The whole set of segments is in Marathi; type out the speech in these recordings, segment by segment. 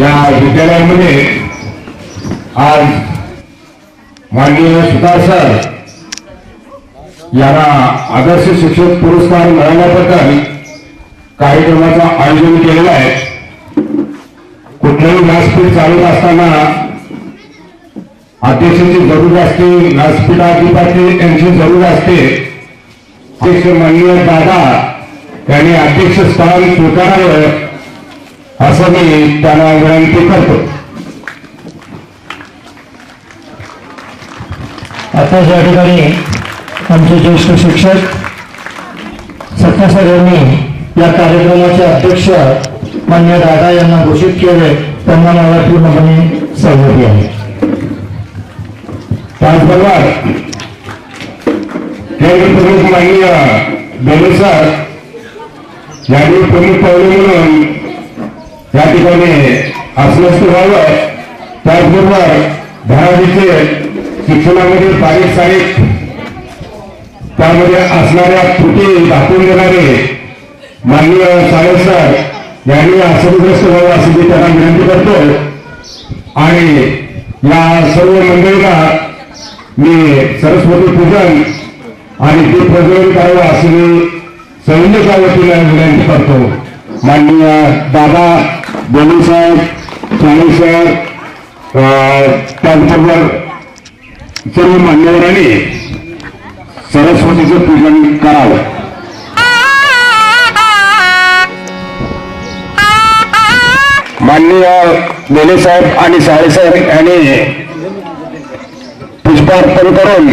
या विद्यालयामध्ये आज माननीय सुतार सर यांना आदर्श शिक्षक पुरस्कार मिळाल्याबद्दल कार्यक्रमाचं आयोजन केलेलं आहे। कुठलंही व्यासपीठ चालत असताना अध्यक्षांची जरूर असते, व्यासपीठाधिपती यांची जरूर असते। अध्यक्ष माननीय दादा यांनी अध्यक्षस्थान स्वीकारावं असं मी त्यांना विनंती करतो। आता या ठिकाणी आमचे ज्येष्ठ शिक्षक सत्तासर यांनी या कार्यक्रमाचे अध्यक्ष मान्य दादा यांना घोषित केले, त्यांना मला पूर्णपणे सहमती आहे। त्याचबरोबर केंद्र प्रमुख माननीय बेले सर यांनी प्रमुख पाहुणे म्हणून या ठिकाणी अस्वस्थ व्हावं। त्याचबरोबर धराडीचे शिक्षणामध्ये बारीक सारीक त्यामध्ये असणाऱ्या त्रुटी दाखवून देणारे माननीय साहेब सर यांनी अस्वस्थ व्हावं अशी मी त्यांना विनंती करतो। आणि या सर्व मंडळीला मी सरस्वती पूजन आणि ते प्रज्वलन करावं अशी मी सैन्याच्या वतीने विनंती करतो। माननीय दादा बेले साहेब, साहेब सर, त्याचबरोबर सर्व मान्यवरांनी सरस्वतीचं पूजन करावं। माननीय बेले साहेब आणि साहेब यांनी पुष्पार्पण करून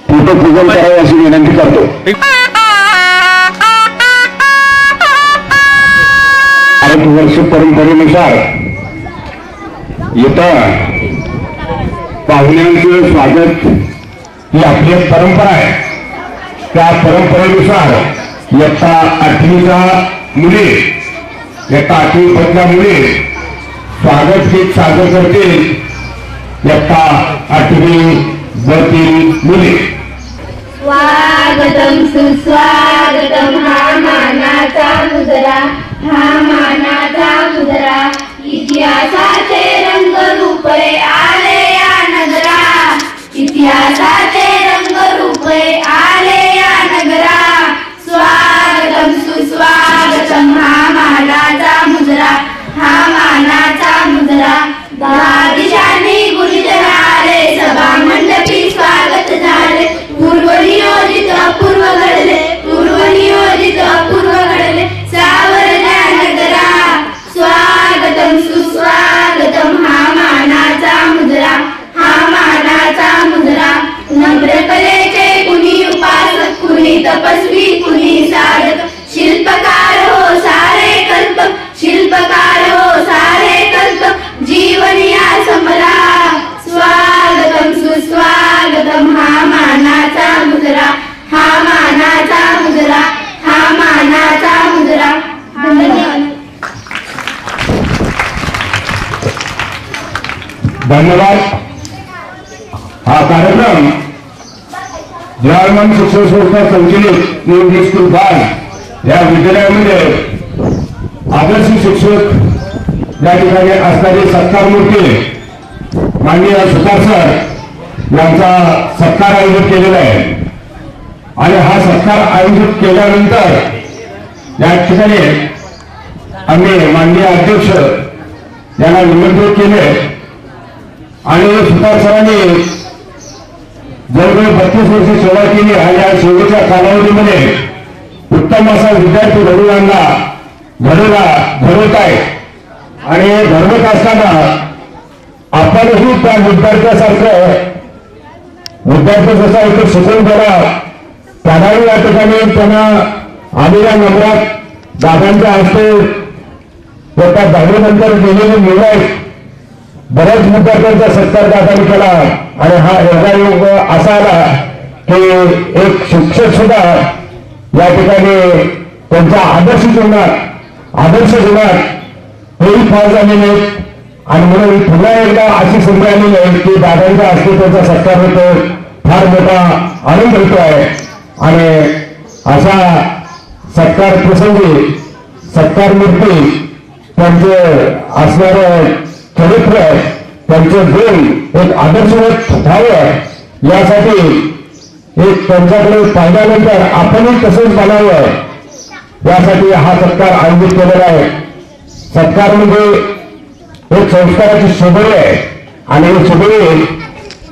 फोटो पूजन करावे अशी विनंती करतो। वर्ष परंपरेनुसार इथं पाहुण्यांचं स्वागत ही आपली परंपरा आहे। त्या परंपरेनुसार इयत्ता 8वीच्या मुली, इयत्ता 8वी मुली स्वागत गीत सादर करतील। इयत्ता 8वी ब3 मुली। स्वागतम सुस्वागतम हा मानाचा मुद्रा, हा मानाचा मुद्रा, इतिहासाचे रंग रूपे आले या नगरा, इतिहासाचे रंग रूपे आले या नगरा। स्वागतम सुस्वागतम हा मानाचा मुद्रा, हा मानाचा मुद्रा, 10 दिशांनी गुरुजन आले, सभा मंडपी स्वागत झाले, पूर्व नियोजित अपूर्व घडले, पूर्व नियोजित अपूर्व घडले, सावरल्या नगरा। स्वागतम सुस्वागतम हा मानाचा मुद्रा, हा मानाचा मुद्रा, नम्र कलेचे कुणी उपासक, कुणी तपस्वी, कुणी साधक, शिल्पकार हो सारे कल्प, शिल्पकार हो सारे कल्प, जीवन या समरा। स्वागतम सुस्वागतम हा मानाचा मुद्रा, हा मानाचा मुद्रा, हा मानाचा मुद्रा। धन्यवाद। हा कार्यक्रम जर्मन शिक्षण संस्था संचलित न्यू इंग्लिश स्कूल बाल या विद्यालयामध्ये आदर्श शिक्षक या ठिकाणी असणारे सत्कार मूर्ती माननीय सुतार सर यांचा सत्कार आयोजित केलेला आहे। आणि हा सत्कार आयोजित केल्यानंतर या ठिकाणी आम्ही माननीय अध्यक्ष यांना निमंत्रित केले आणि सुतार सरांनी जवळजवळ 32 वर्ष सेवा केली आणि या सेवेच्या कालावधीमध्ये उत्तम असा विद्यार्थी घडवत आहे। आणि घडवत असताना आपणही त्या विद्यार्थ्यासारखं विद्यार्थी जसा इथे शिकून गेला त्यालाही या ठिकाणी त्यांना आलेल्या नंबरात दादांच्या हस्ते व त्या 10वी नंतर गेलेली मुलं आहेत, बऱ्याच विद्यार्थ्यांचा सत्कार दादांनी केला। आणि हा योगायोग असा आला की एक शिक्षक सुद्धा या ठिकाणी त्यांच्या आदर्श जीवनात हेही फार झालेले आहेत। आणि म्हणून पुन्हा एकदा अशी संधी आलेली आहे की दादांच्या हस्ते त्यांचा सत्कार होतो, फार मोठा आनंद होतो आहे। आणि अशा सत्कार प्रसंगी सत्कार मूर्ती त्यांचे असणारं चरित्र, त्यांचे गुण एक आदर्शवत व्हावं यासाठी एक त्यांच्याकडे पाहिल्यानंतर आपणही तसंच बनावं यासाठी हा सत्कार आयोजित केलेला आहे. सत्कार म्हणजे एक संस्काराची शोभरी आहे आणि ही शोभरी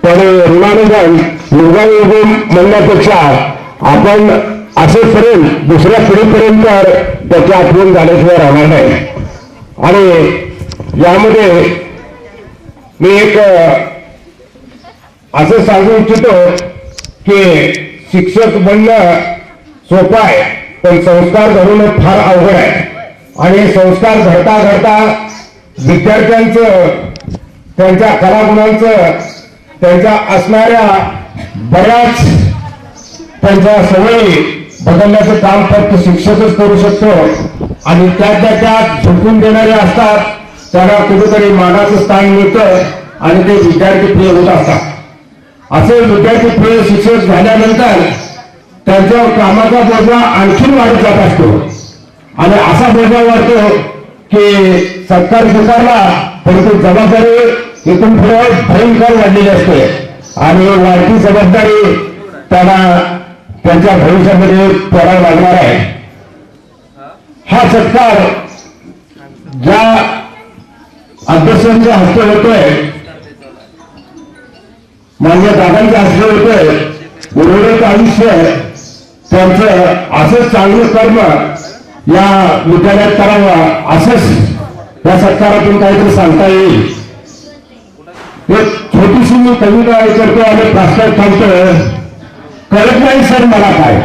त्याने ऋणानुदान युगानुयुग म्हणण्यापेक्षा आपण असेपर्यंत दुसऱ्या पिढीपर्यंत त्याची आठवण झाल्याशिवाय राहणार नाही. आणि यामध्ये मी एक असं सांगू इच्छितो की शिक्षक बनणं सोपं आहे, पण संस्कार घडवणं फार अवघड आहे. आणि संस्कार घडता घडता विद्यार्थ्यांचं, त्यांच्या कलागुणांचं, त्यांच्या असणाऱ्या बऱ्याच त्यांच्या सवयी बदलण्याचं काम फक्त शिक्षकच करू शकतो. आणि त्यात झुकून देणारे असतात, त्यांना कुठेतरी मानाचं स्थान मिळतं आणि ते विद्यार्थी प्रिय होत असतात. असे विद्यार्थी प्रिय शिक्षक झाल्यानंतर त्यांच्या कामाचा बोजा आणखीन वाढत जात असतो. आणि असा बोजा वाढतो की सत्कार स्वीकारला परंतु जबाबदारी इथून पुढे भयंकर वाढलेली असते. आणि वाढती जबाबदारी त्यांना त्यांच्या भविष्यामध्ये पडायला लागणार आहे. हा सत्कार ज्या अध्यक्षांच्या हस्ते होतोय, मान्य दादांच्या हस्ते होतोय, उर्वरित आयुष्य त्यांचं असंच चांगलं कर्म या विद्यालयात करावं असंच या सत्कारातून काहीतरी सांगता येईल. एक छोटीशी मी कविता करतो आणि प्रास्ताविक थांबतो. कळत नाही सर मला काय,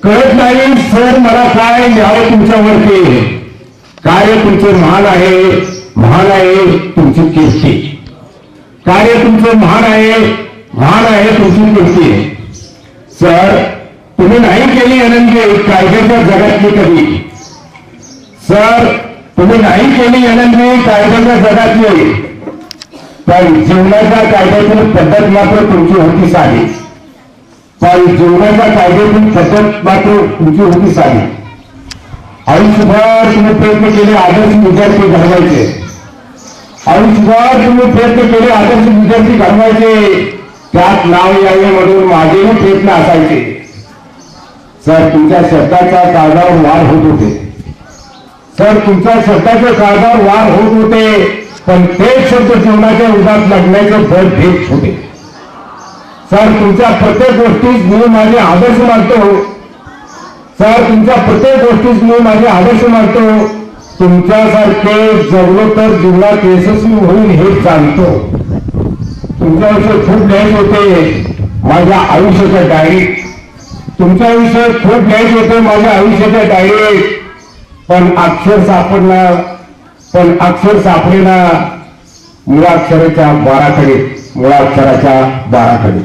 कळत नाही सर मला काय न्यावं तुमच्यावरती. कार्य तुमचे महान आहे, महान आहे तुमची कीर्ती. कार्य तुमचं महान आहे, महान आहे तुमची कीर्ती. सर तुम्ही नाही केली अनंती कायद्याच्या जगातली कधी. सर तुम्ही नाही केली अनंती कायद्याच्या जगातली, पण जीवनाच्या कायद्यातून पद्धत मात्र तुमची होती साधी. पण जीवनाच्या कायद्यातून पद्धत मात्र तुमची होती साधी. आयुष्यभर तुम्ही प्रयत्न केले आदर्श विद्यार्थी घडवायचे. आयुष्यभर तुम्ही प्रयत्न केले आदर्श विद्यार्थी घडवायचे. त्यात नाव यावेमधून माझेही प्रयत्न असायचे. सर तुमच्या शब्दाच्या काळावर वार होत होते. सर तुमच्या शब्दाच्या काळावर वार होत होते, पण तेच शब्द जीवनाच्या उदात लढण्याचे बळ भेट होते. सर तुमच्या प्रत्येक गोष्टीत मी माझे आदर्श मानतो. सर तुमच्या प्रत्येक गोष्टीत मी माझे आदर्श मानतो. तुमच्यासारखे जगलो तर जीवनात यशस्वी होईल हे जाणतो. तुमच्याविषयी खूप लिहायचे होते माझ्या आयुष्याच्या डायरीत. तुमच्याविषयी खूप लिहायचे होते माझ्या आयुष्याच्या डायरीत, पण अक्षर सापडेना मुळाक्षराच्या बाराकडे, मुळाक्षराच्या बाराकडे.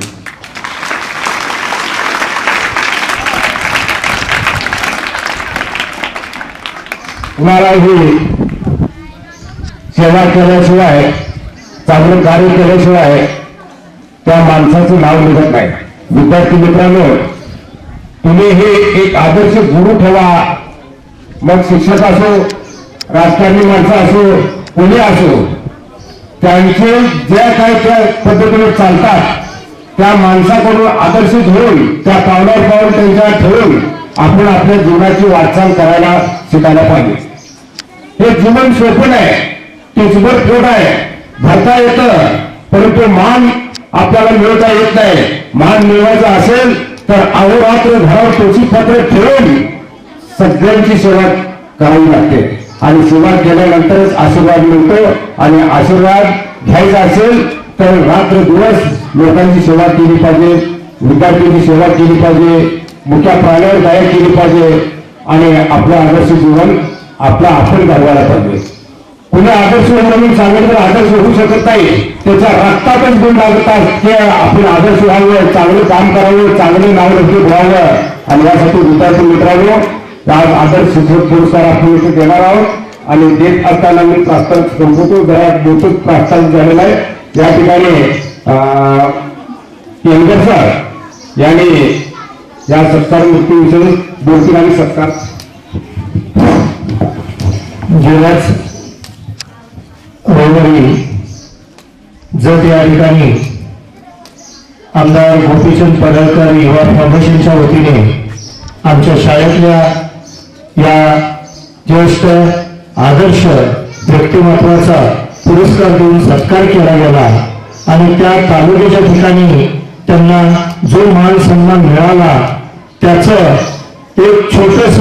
कुणालाही सेवा केल्याशिवाय, चांगलं कार्य केल्याशिवाय त्या माणसाचं नाव निघत नाही. विद्यार्थी मित्रांनो, तुम्ही हे एक आदर्श गुरु ठेवा. मग शिक्षक असो, राजकारणी माणसं असो, कोणी असो, त्यांचे जे काय त्या पद्धतीने चालतात त्या माणसाकडून आदर्श घेऊन त्या पावलावर पाऊल त्यांच्या ठेवून आपण आपल्या जीवनाची वाटचाल करायला शिकायला पाहिजे. हे जीवन सोपं आहे, टिचभर पोट आहे, भरता येतं, परंतु मान आपल्याला मिळवता येत नाही. मान मिळवायचा असेल तर अहोरात्र घरावर तुळशी पत्र ठेवून सगळ्यांची सेवा करावी लागते. आणि सेवा केल्यानंतरच आशीर्वाद मिळतो. आणि आशीर्वाद घ्यायचा असेल तर रात्र दिवस लोकांची सेवा केली पाहिजे, विद्यार्थ्यांची सेवा केली पाहिजे, मोठ्या प्राण्यावर दया केली पाहिजे आणि आपलं आदर्श जीवन आपण घडवायला पाहिजे. कुणी आदर्श म्हणून सांगितलं आदर्श होऊ शकत नाही. त्याच्या रक्तातच गुण लागतात की आपण आदर्श व्हावं, चांगलं काम करावं, चांगले नाव लक्षित व्हावं. आणि यासाठी विद्यार्थी मित्रांनो, आज आदर्श शिक्षक पुरस्कार आपण इथे देणार आहोत. आणि देत असताना मी प्रास्ताविक संपवतो. जरा मोठं प्रास्ताविक झालेलं आहे. या ठिकाणी केंद्र सर यांनी या सत्कार मूर्तीविषयी बोलतील आणि सत्कार गेल्याच रविवारी जत या ठिकाणी आमदार गोपीचंद पडळकर युवा फाउंडेशनच्या वतीने आमच्या शाळेतल्या या ज्येष्ठ आदर्श व्यक्तिमत्वाचा पुरस्कार देऊन सत्कार केला गेला आणि त्या तालुक्याच्या ठिकाणी त्यांना जो मान सन्मान मिळाला त्याचं एक छोटस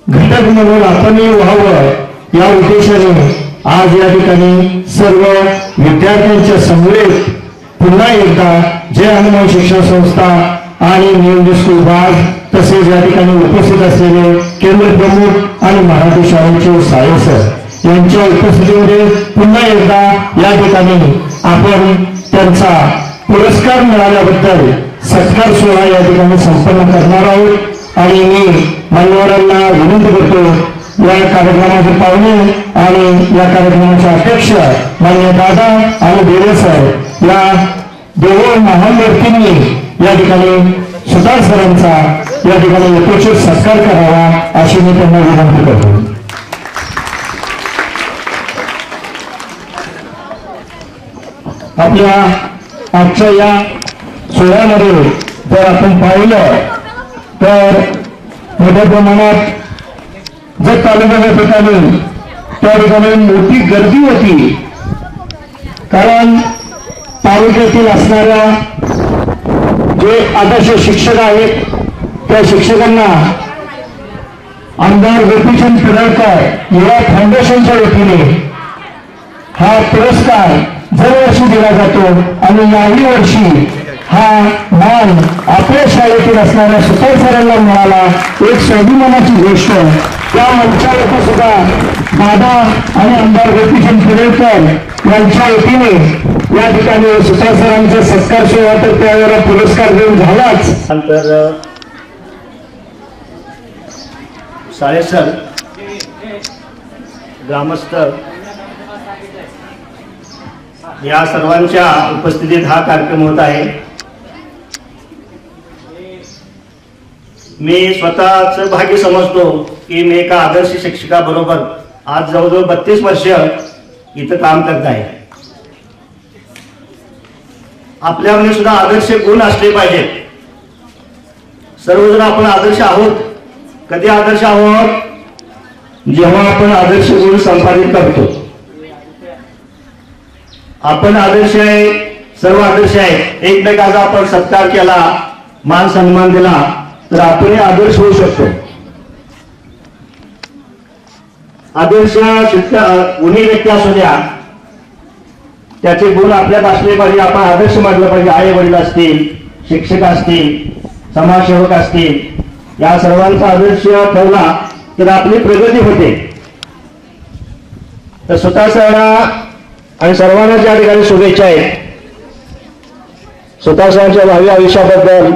घटक म्हणून आपणही व्हावं या उद्देशाने आज या ठिकाणी सर्व विद्यार्थ्यांच्या समवेत पुन्हा एकदा जय हनुमान शिक्षण संस्था आणि न्यू स्कूल बाज तसेच या ठिकाणी उपस्थित असलेले केंद्र प्रमुख आणि मराठी शाळेचे साहेब सर यांच्या उपस्थितीमध्ये पुन्हा एकदा या ठिकाणी आपण त्यांचा पुरस्कार मिळाल्याबद्दल सत्कार सोहळा या ठिकाणी संपन्न करणार आहोत आणि मी मान्यवरांना विनंती करतो या कार्यक्रमाचे पाहुणे आणि या कार्यक्रमाचे अध्यक्ष मान्य दादा आणि बेरे सर या दोन महान व्यक्तींनी या ठिकाणी सुतार सरांचा या ठिकाणी यथोचित सत्कार करावा अशी मी त्यांना विनंती करतो. आपल्या आजच्या या सोहळ्यामध्ये जर आपण पाहिलं तर मोठ्या प्रमाणात जर तालुक्याच्या ठिकाणी त्या ठिकाणी मोठी गर्दी होती कारण तालुक्यातील असणाऱ्या जे आदर्श शिक्षक आहेत त्या शिक्षकांना आमदार गोपीचंद पडळकर युवा फाउंडेशनच्या वतीने हा पुरस्कार दरवर्षी दिला जातो आणि याही वर्षी हा मान आपल्या शाळेतील असणाऱ्या सुतार सरांना मिळाला. एक स्वाभिमानाची गोष्ट. त्या मंचावरती सुद्धा दादा आणि आमदार गोपीचंद पडळकर यांच्या वतीने या ठिकाणी सुतार सरांचा सत्कार सोहळा तर त्यावेळेला पुरस्कार देऊन झालाच. नंतर शाळेसर ग्रामस्थ या सर्वांच्या उपस्थितीत हा कार्यक्रम होत आहे. मी स्वतःच भाग्य समजतो की मी एका आदर्श शिक्षकाबरोबर आज जवळजवळ 32 वर्ष इथं काम करत आहे. आपल्यामध्ये सुद्धा आदर्श गुण असले पाहिजेत. सर्वजण आपण आदर्श आहोत. कधी आदर्श आहोत? जेव्हा आपण आदर्श गुण संपादित करतो. आपण आदर्श आहे, सर्व आदर्श आहे. एकमेकाचा आपण सत्कार केला, मान सन्मान दिला तर आपणही आदर्श होऊ शकतो. आदर्श गुणी व्यक्ती असू द्या, त्याचे गुण आपल्यात असले पाहिजे. आपण आदर्श मानलं पाहिजे. आई वडील असतील, शिक्षक असतील, समाजसेवक असतील, या सर्वांचा आदर्श ठेवला तर आपली प्रगती होते. तर स्वतः सरांना आणि सर्वांना त्या ठिकाणी शुभेच्छा आहेत. स्वतः सरांच्या भावी आयुष्याबद्दल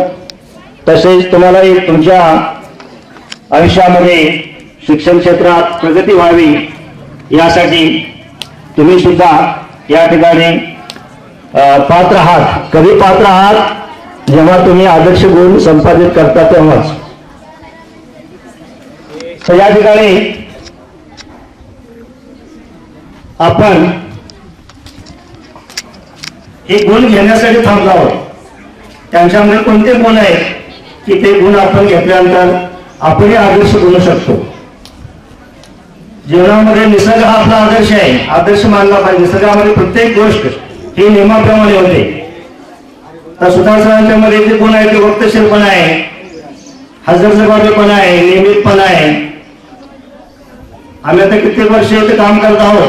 तसेच तुम्हालाही तुमच्या आयुष्यामध्ये शिक्षण क्षेत्रात प्रगती व्हावी यासाठी तुम्ही सुद्धा या ठिकाणी पात्र आहात. कधी पात्र आहात? जेव्हा तुम्ही आदर्श गुण संपादित करता तेव्हाच. तर या ठिकाणी आपण हे गुण घेण्यासाठी थांबलो आहोत. त्यांच्यामध्ये कोणते गुण आहेत की ते गुण आपण घेतल्यानंतर आपणही आदर्श बनू शकतो. जीवनामध्ये निसर्ग हा आपला आदर्श आहे. आदर्श मानला पाहिजे. निसर्गामध्ये प्रत्येक गोष्ट ही नियमाप्रमाणे होते. तर सुतार सरांच्या मध्ये जे गुण आहे ते वक्तशीरपणा आहे, हजरजबाबीपणा आहे, नियमितपणा आहे. आम्ही आता कित्येक वर्ष इथे काम करत आहोत.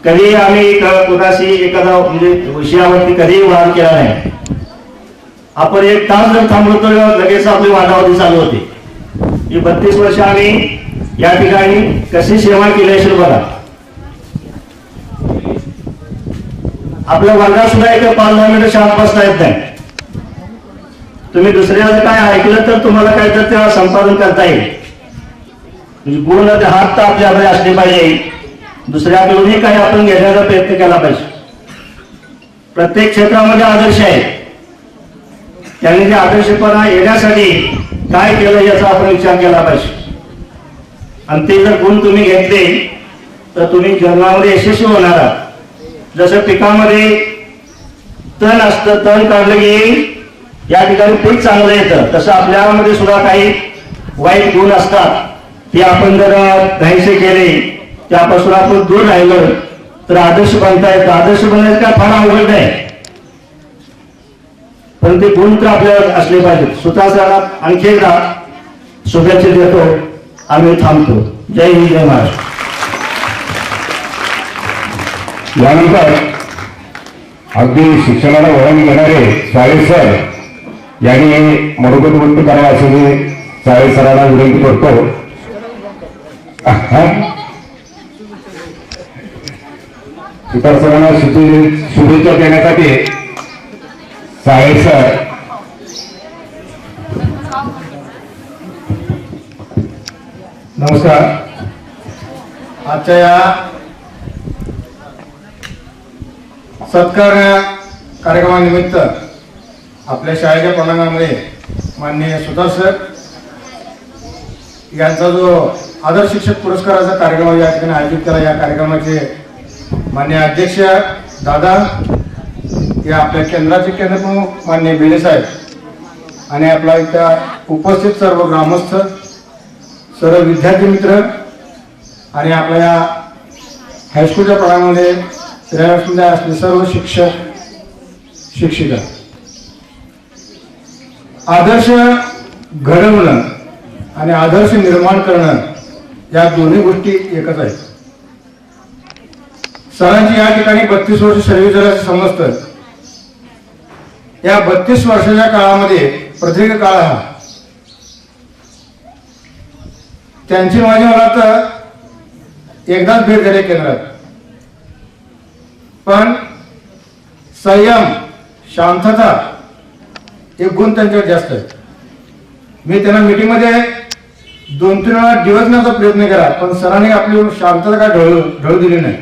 कधी आम्ही कुणाशी एखादा म्हणजे विषयावरती कधीही वाद केला नाही. आपण एक तास जर थांबलो तर लगेच आपली वादावादी चालू होती. ही 32 वर्ष आम्ही या ठिकाणी कशी सेवा केली असेल बघा. आपल्या वर्गात सुद्धा एक 5-10 मिनिटं शांत बसता येत नाही. तुम्ही दुसऱ्याचं काय ऐकलं तर तुम्हाला काय तर तेव्हा संपादन करता येईल. गुण हात तर आपल्याकडे असले पाहिजे. दुसऱ्याकडूनही काही आपण घेण्याचा प्रयत्न केला पाहिजे. प्रत्येक क्षेत्रामध्ये आदर्श आहे. त्यांनी ते आदर्शपणा येण्यासाठी काय केलं याचा आपण विचार केला पाहिजे. आणि ते जर गुण तुम्ही घेतले तर तुम्ही जीवनामध्ये यशस्वी होणार आहात. जसं पिकामध्ये तण असतं, तण काढलं की या ठिकाणी पीक चांगलं येतं, तसं आपल्यामध्ये सुद्धा काही वाईट गुण असतात. ते आपण जर नाहीसे केले, त्यापासून आपण दूर राहिलो तर आदर्श बनता येतं. आदर्श बनायचं काय फार अवघड नाही, पण ते गुण तर आपल्याला असले पाहिजेत. स्वतःला आणखी एकदा शुभेच्छा देतो. आम्ही थांबतो. जय हिंद, जय महाराष्ट्र. यानंतर अगदी शिक्षणाला वळण घेणारे साळे सर यांनी मनोगत व्यक्त करावा असे मी साळे सरांना विनंती करतो. सुतार सरांना शुभेच्छा देण्यासाठी साळे सर. नमस्कार. आजच्या या सत्कार कार्यक्रमानिमित्त आपल्या शाळेच्या प्रणांगणामध्ये माननीय सुतार सर यांचा जो आदर्श शिक्षक पुरस्काराचा कार्यक्रम या ठिकाणी आयोजित केला, या कार्यक्रमाचे माननीय अध्यक्ष दादा, या आपल्या केंद्राचे केंद्रप्रमुख माननीय बेले साहेब आणि आपला इथं उपस्थित सर्व ग्रामस्थ, सर्व विद्यार्थी मित्र आणि आपल्या या हायस्कूलच्या प्रणांगणामध्ये श्रेयांसमध्ये असले सर्व शिक्षक शिक्षिका. आदर्श घडवणं आणि आदर्श निर्माण करणं या दोन्ही गोष्टी एकच आहेत. सरांची या ठिकाणी 32 वर्ष सर्व्हिस झाल्याचं समजतं. या 32 वर्षाच्या काळामध्ये प्रत्येक काळ हा त्यांची माझी मला तर एकदाच भेट झाली केंद्रात, पण संयम, शांतता हे गुण त्यांच्याकडे जास्त आहेत. मी त्यांना मीटिंगमध्ये 2-3 वेळा दिवसण्याचा प्रयत्न केला, पण सरांनी आपली शांतता काय ढळू दिली नाही.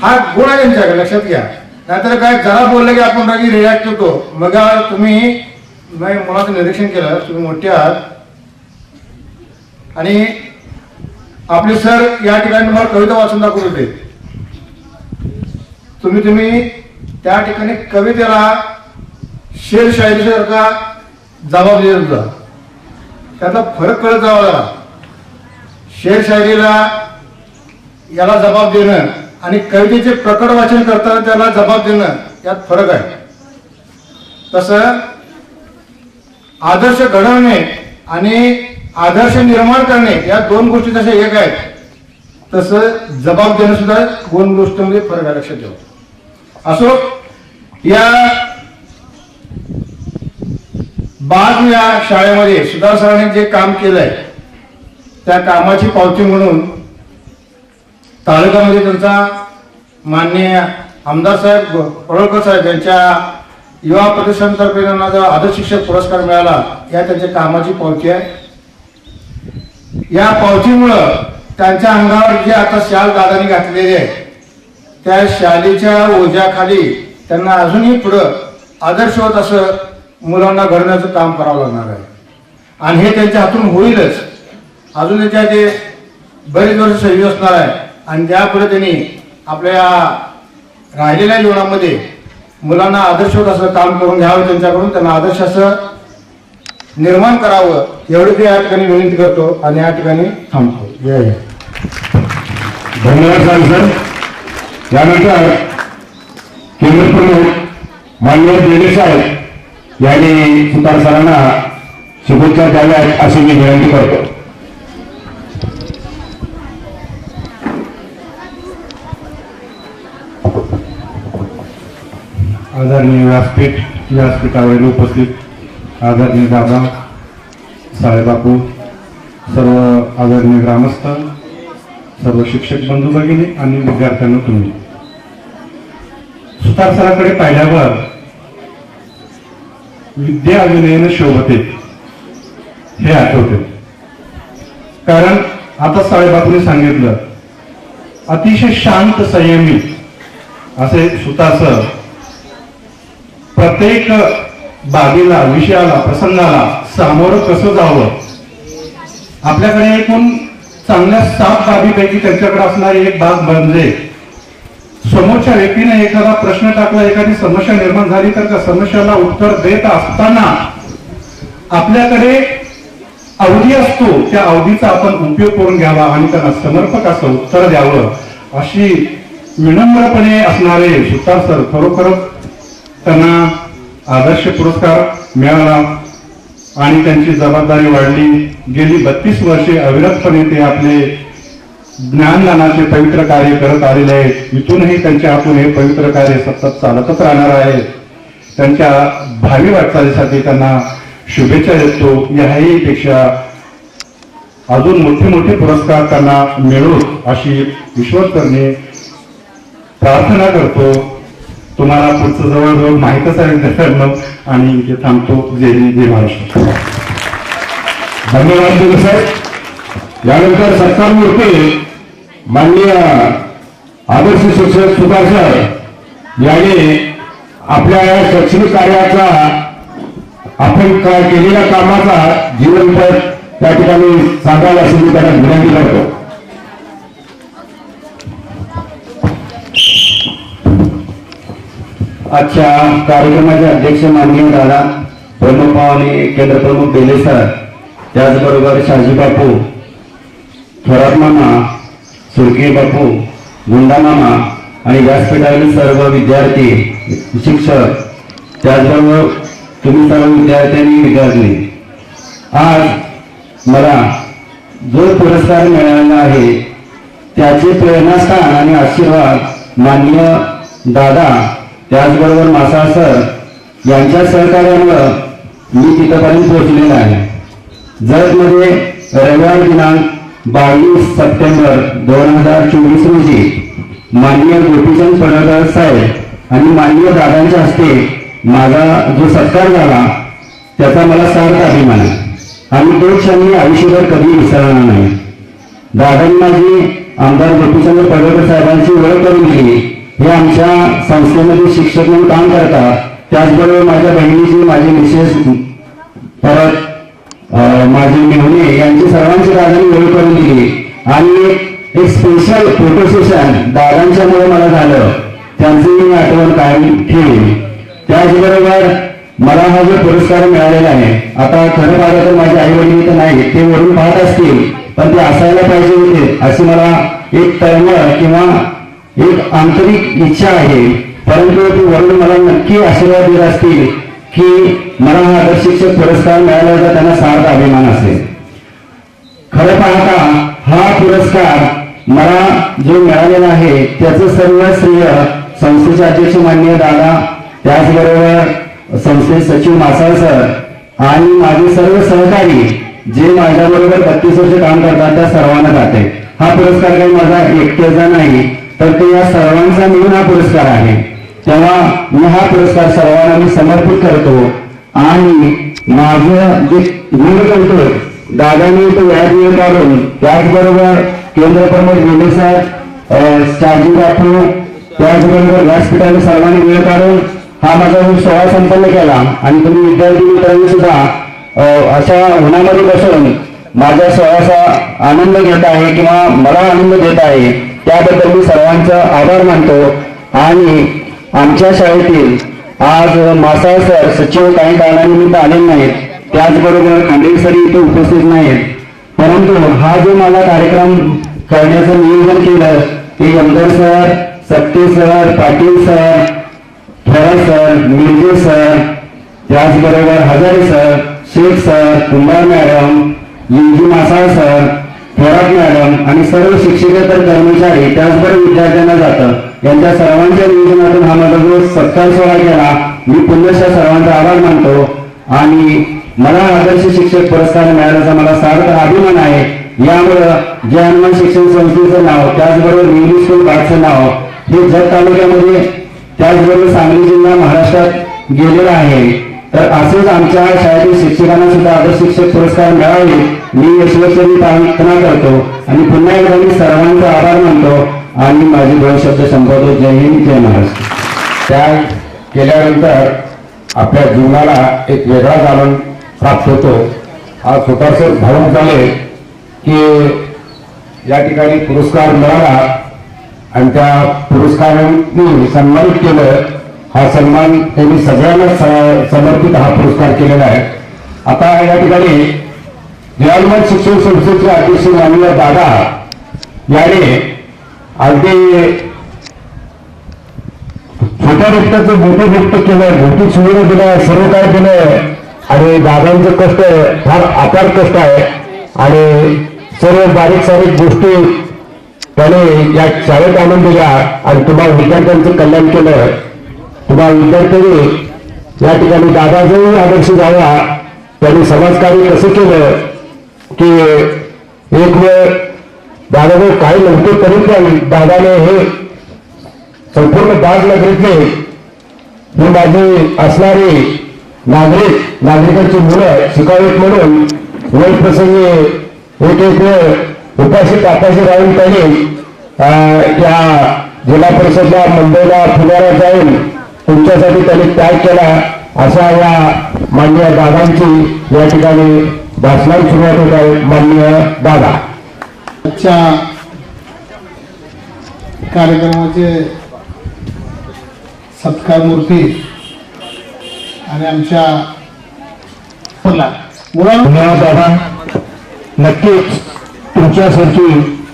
हा गुण आहे त्यांच्याकडे, लक्षात घ्या. नाहीतर काय जरा बोललं की आपण रागी रिॲक्ट होतो. मग तुम्ही मुलाचं निरीक्षण केलं, तुम्ही मोठे आहात आणि आपले सर या ठिकाणी तुम्हाला कविता वाचून दाखवत होते. तुम्ही त्या ठिकाणी कवितेला शेरशायरीसारखा जबाब देत होता. त्याचा फरक कळत जावा जरा. शेरशायरीला याला जबाब देणं आणि कवितेचे प्रकट वाचन करताना त्याला जबाब देणं यात फरक आहे. तसं आदर्श घडवणे आणि आदर्श निर्माण करणे या दोन गोष्टी जशा एक आहेत, तसं जबाब देणं सुद्धा दोन गोष्टींमध्ये फरक आहे, लक्षात ठेवा. असो, या बाद या शाळेमध्ये सुधार सरांनी जे काम केलंय त्या कामाची पावती म्हणून तालुक्यामध्ये त्यांचा माननीय आमदार साहेब पडळकर साहेब यांच्या युवा प्रतिष्ठानतर्फे त्यांना जो आदर्श शिक्षक पुरस्कार मिळाला, या त्यांच्या कामाची पावती आहे. या पावतीमुळं त्यांच्या अंगावर जे आता शाल दादानी घातलेली आहे त्या शालीच्या ओझ्याखाली त्यांना अजूनही पुढं आदर्शवत असं मुलांना घडण्याचं काम करावं लागणार आहे. आणि हे त्यांच्या हातून होईलच. अजून त्याच्या ते बरेच वर्ष सर्व्हिस असणार आहे आणि त्यापुढे त्यांनी आपल्या राहिलेल्या जीवनामध्ये मुलांना आदर्शवत असं काम करून घ्यावं, त्यांच्याकडून त्यांना आदर्श असं निर्माण करावं, एवढं ते या ठिकाणी विनंती करतो आणि या ठिकाणी थांबतो. जय जय. धन्यवाद सर. यानंतर केंद्रप्रमुख माननीय बेले साहेब यांनी सुतार सरांना शुभेच्छा द्याव्यात अशी मी विनंती करतो. आदरणीय व्यासपीठावरील उपस्थित आदरणीय दादा, साळेबापू, सर्व आदरणीय ग्रामस्थ, सर्व शिक्षक बंधू भगिनी आणि विद्यार्थ्यांना, तुम्ही सुतार सरांकडे पाहिल्यावर विद्या विनयन शोभते हे आठवते. कारण आता साळेबापूने सांगितलं, अतिशय शांत संयमी असे सुतार सर प्रत्येक बाबीला, विषयाला, प्रसंगाला सामोरं कसं जावं. आपल्याकडे एकूण चांगल्या 7 बाबीपैकी त्यांच्याकडे असणारी एक बाब म्हणजे समोरच्या व्यक्तीने एखादा प्रश्न टाकला, एखादी समस्या निर्माण झाली तर त्या समस्याला उत्तर देत असताना आपल्याकडे अवधी असतो, त्या अवधीचा आपण उपयोग करून घ्यावा आणि त्यांना समर्पक असं उत्तर द्यावं, अशी विनम्रपणे असणारे सुतार सर, खरोखरच त्यांना आदर्श पुरस्कार मिळाला आणि त्यांची जबाबदारी वाढली. गेली 32 वर्षे अविरतपणे ते आपले ज्ञानदानाचे पवित्र कार्य करत आलेले आहेत. इथूनही त्यांच्या हातून हे पवित्र कार्य सतत चालतच राहणार आहे. त्यांच्या भावी वाटचालीसाठी त्यांना शुभेच्छा देतो. याही पेक्षा अजून मोठे मोठे पुरस्कार त्यांना मिळोत अशी ईश्वरचरणी प्रार्थना करतो. तुम्हाला पुढचं जवळजवळ माहीतच आहे मित्रांनो आणि इथे थांबतो. जय हिंद, जय महाराष्ट्र. धन्यवाद दिले साहेब. यानंतर सत्कारमूर्ती माननीय आदर्श शिक्षक सुतार सर यांनी आपल्या या शैक्षणिक कार्याचा, आपण केलेल्या कामाचा जीवनपट त्या ठिकाणी सांगायला अशी मी त्यांना विनंती करतो. आजच्या कार्यक्रमाचे अध्यक्ष माननीय दादा प्रमुख पाहुणे, केंद्र प्रमुख बेले सर, त्याचबरोबर शाजी बापू, थोरात मामा, सुरके बापू, गुंडा मामा आणि व्यासपीठावरील सर्व विद्यार्थी, शिक्षक, त्याचबरोबर तुम्ही सर्व विद्यार्थी आणि विद्यार्थी, आज मला जो पुरस्कार मिळालेला आहे त्याचे प्रेरणास्थान आणि आशीर्वाद माननीय दादा, त्याचबरोबर मासाळ सर यांच्या सहकार्यामुळे मी तिथपर्यंत पोहोचलेला आहे. जतमध्ये रविवार दिनांक 22 सप्टेंबर 2024 रोजी माननीय गोपीचंद पडळकर साहेब आणि माननीय दादांच्या हस्ते माझा जो सत्कार झाला त्याचा मला सार्थ अभिमान आहे आणि तो क्षण मी आयुष्यभर कधी विसरणार नाही. दादांनी माझी आमदार गोपीचंद पडळकर साहेबांची ओळख करून दिली. हे आमच्या संस्थेमध्ये शिक्षक म्हणून काम करतात. त्याचबरोबर माझ्या बहिणीची, माझी मिसेस, परत माझे मेहुणे यांची सर्वांची दादांनी ओळख करून दिली आणि एक स्पेशल फोटो सेशन दादांच्यामुळे मला झालं, त्यांची मी आठवण कायम ठेवली. त्याचबरोबर मला हा जो पुरस्कार मिळालेला आहे, आता खरं पाहिलं तर माझे आई वडील तर नाही, ते वरून पाहत असतील, पण ते असायला पाहिजे होते अशी मला एक तळमळ किंवा एक आंतरिक इच्छा आहे. परंतु ते वरून मला नक्की आशीर्वाद देत असतील की मला हा आदर्श शिक्षक पुरस्कार मिळाला तर त्यांना सार्थ अभिमान असेल. खरं पाहता हा पुरस्कार मला जो मिळालेला आहे त्याचं सर्व श्रेय संस्थेचे अध्यक्ष माननीय दादा, त्याचबरोबर संस्थेचे सचिव मासाळ सर आणि माझे सर्व सहकारी जे माझ्याबरोबर 32 वर्ष काम करतात त्या सर्वांना जाते. हा पुरस्कार काही माझा एकट्याचा नाही, तर ते या सर्वांचा मिळून हा पुरस्कार आहे. तेव्हा मी हा पुरस्कार सर्वांना मी समर्पित करतो आणि माझं जे ऋण करतो दादाने तो व्याज वेळ काढून, त्याचबरोबर केंद्र प्रमुख बेले साहेब, शाजी बापू, त्याचबरोबर व्यासपीठाने सर्वांनी वेळ काढून हा माझा सोहळा संपन्न केला आणि तुम्ही विद्यार्थी मित्रांनी सुद्धा अशा उन्हामध्ये बसून माझ्या सोहळ्याचा आनंद घेत आहे किंवा मला आनंद देत आहे, त्याबद्दल मी सर्वांचा आभार मानतो. आणि आमच्या शाळेतील आज मासाळ सर सचिव काही कारणानिमित्त आले नाहीत, त्याचबरोबर खांडेल सर इथे उपस्थित नाहीत, परंतु हा जो मला कार्यक्रम करण्याचं नियोजन केलं ते Yamdar sir, Sakte sir, Patil sir, Thorat sir, Mirje sir, त्याचबरोबर Hazare sir, Shaikh sir, Kumbhar madam, इंजी मासाळ सर, थोरात मॅडम आणि सर्व शिक्षकेतर कर्मचारी, त्याचबरोबर विद्यार्थ्यांना जातं, यांच्या सर्वांच्या नियोजनातून हा माझा जो सत्कार सोहळा केला, मी पुन्हा सर्वांचा आभार मानतो. आणि मला आदर्श शिक्षक पुरस्कार मिळाल्याचा मला सार्थ अभिमान आहे. यामुळं जे हनुमान शिक्षण संस्थेचं नाव, त्याचबरोबर इंग्लिश स्कूल पाठचं नाव हे जत तालुक्यामध्ये, त्याचबरोबर सांगली जिल्हा महाराष्ट्रात गेलेला आहे. तर असेच आमच्या शाळेतील शिक्षकांना सुद्धा आदर्श शिक्षक पुरस्कार मिळावे मी ईश्वरचरणी प्रार्थना करतो आणि पुन्हा एकदा मी सर्वांचा आभार मानतो आणि माझे दोन शब्द संपवतो. जय हिंद, जय महाराष्ट्र. त्या केल्यानंतर आपल्या जीवनाला एक वेगळाच आनंद प्राप्त होतो. आज स्वतःच भावूक झाले की या ठिकाणी पुरस्कार मिळाला आणि त्या पुरस्कारांनी सन्मानित केलं. हा सन्मान त्यांनी सगळ्यांना समर्पित हा पुरस्कार केलेला आहे. आता या ठिकाणी जयालमठ शिक्षण संस्थेचे अध्यक्ष माननीय दादा याने अगदी छोट्या व्यक्तीचं मोठं व्यक्त केलं, मोठी सुविधा दिलं, सर्व काय दिलं आणि दादांचं कष्ट फार अपार कष्ट आहे आणि सर्व बारीक सारीक गोष्टी त्याने या शाळेत आणून दिल्या आणि तुम्हाला विद्यार्थ्यांचं कल्याण केलं. तुम्हाला विद्यार्थ्यांनी या ठिकाणी दादाचाही आदर्श घ्यावा. त्यांनी समाजकार्य कसं केलं की एक वेळ दादाने काही नव्हते तरी पण दादाने हे संपूर्ण बाग नगरीतले ही माझी असणारी नागरिकांची मुलं शिकावीत म्हणून वेळ प्रसंगी एक वेळ उपाशी तापाशी राहून त्यांनी या जिल्हा परिषदला मुंबईला पुण्याला जाऊन तुमच्यासाठी त्यांनी त्याग केला. अशा या माननीय दादांची या ठिकाणी भाषणाला सुरुवात होत आहे. माननीय दादा आजच्या कार्यक्रमाचे सत्कार मूर्ती आणि आमच्या धन्यवाद दादा. नक्कीच तुमच्यासारखी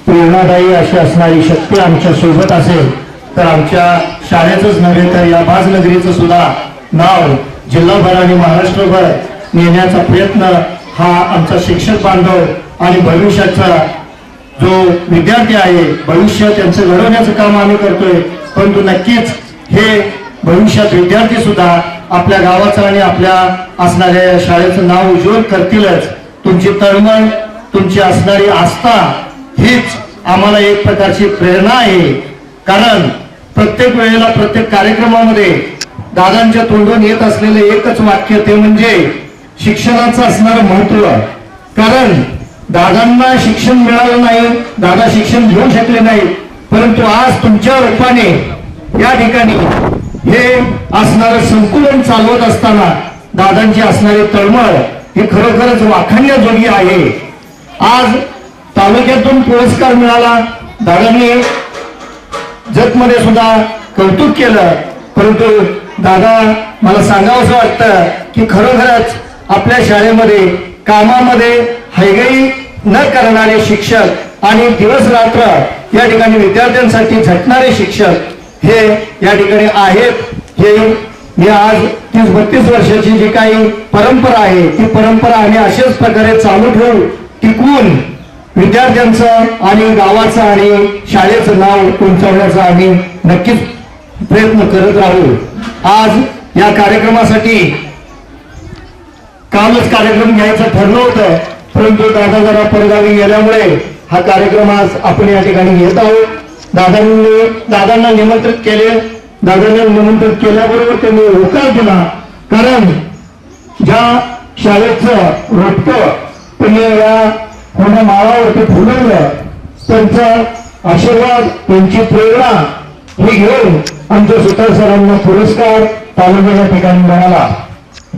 प्रेरणादायी अशी असणारी शक्ती आमच्या सोबत असेल तर आमच्या शाळेचंच नव्हे तर या बाजनगरीचं सुद्धा नाव जिल्हाभर आणि महाराष्ट्रभर नेण्याचा प्रयत्न हा आमचा शिक्षक बांधव आणि भविष्याचा जो विद्यार्थी आहे भविष्य त्यांचं घडवण्याचं काम आम्ही करतोय. परंतु नक्कीच हे भविष्यात विद्यार्थी सुद्धा आपल्या गावाचं आणि आपल्या असणाऱ्या शाळेचं नाव उज्ज्वल करतीलच. तुमची तळमळ, तुमची असणारी आस्था हीच आम्हाला एक प्रकारची प्रेरणा आहे. कारण प्रत्येक वेळेला प्रत्येक कार्यक्रमामध्ये दादांच्या तोंडून येत असलेलं एकच वाक्य ते म्हणजे शिक्षणाचं असणारं महत्व. कारण दादांना शिक्षण मिळालं नाही, दादा शिक्षण घेऊ शकले नाही, परंतु आज तुमच्या रूपाने या ठिकाणी हे असणारं संकुलन चालवत असताना दादांची असणारी तळमळ ही खरोखरच वाखाणण्याजोगी आहे. आज तालुक्यातून पुरस्कार मिळाला, दादांनी जतमध्ये सुद्धा कौतुक केलं. परंतु दादा मला सांगावंसं वाटतं की खरोखरच आपल्या शाळेमध्ये कामामध्ये हैगई न करणारे शिक्षक आणि दिवस रात्र या ठिकाणी विद्यार्थ्यांसाठी झटणारे शिक्षक हे या ठिकाणी आहेत. हे मी आज 30-32 वर्षाची जी काही परंपरा आहे ती परंपरा आम्ही अशाच प्रकारे चालू ठेवू, टिकवून विद्यार्थ्यांचं आणि गावाचं आणि शाळेचं नाव उंचावण्याचा आम्ही नक्कीच प्रयत्न करत राहू. आज या कार्यक्रमासाठी कालच कार्यक्रम घ्यायचं ठरलं होतं, परंतु दादा जरा परगावी गेल्यामुळे हा कार्यक्रम आज आपण या ठिकाणी घेत आहोत. दादांना निमंत्रित केले. दादांना निमंत्रित केल्याबरोबर त्यांनी होकार दिला. कारण ज्या शाळेचं रोपटं त्यांनी या कोणा माळावरती फुलवलं, त्यांचा आशीर्वाद, त्यांची प्रेरणा ही घेऊन आमच्या सुतार सरांना पुरस्कार तालुक्याच्या ठिकाणी मिळाला.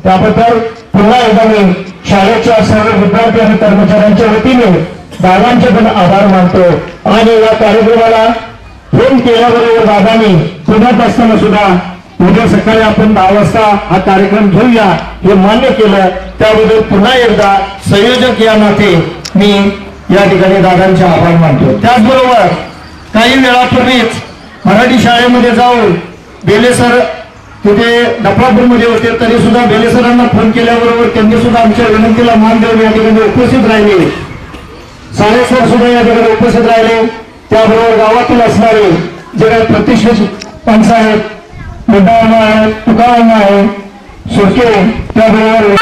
त्याबद्दल पुन्हा एकदा मी शाळेच्या सर्व विद्यार्थी आणि कर्मचाऱ्यांच्या वतीने दादांचे पण आभार मानतो. आणि या कार्यक्रमाला फोन केल्याबरोबर दादांनी पुण्यात असताना सुद्धा उद्या सकाळी आपण 10 वाजता हा कार्यक्रम घेऊया हे मान्य केलं. त्याबद्दल पुन्हा एकदा संयोजक या नाते मी या ठिकाणी दादांचे आभार मानतो. त्याचबरोबर काही वेळापूर्वीच मराठी शाळेमध्ये जाऊन बेले सर तिथे डफळापूरमध्ये होते, तरी सुद्धा बेले सरांना फोन केल्याबरोबर त्यांनी सुद्धा आमच्या विनंतीला मान देऊन या ठिकाणी उपस्थित राहिले. सारे सर सुद्धा या ठिकाणी उपस्थित राहिले. त्याबरोबर गावातील असणारे जे काही प्रतिष्ठित पंच आहेत, मुद्दाम आहे, तुकाराम आहे, सुरके, त्याबरोबर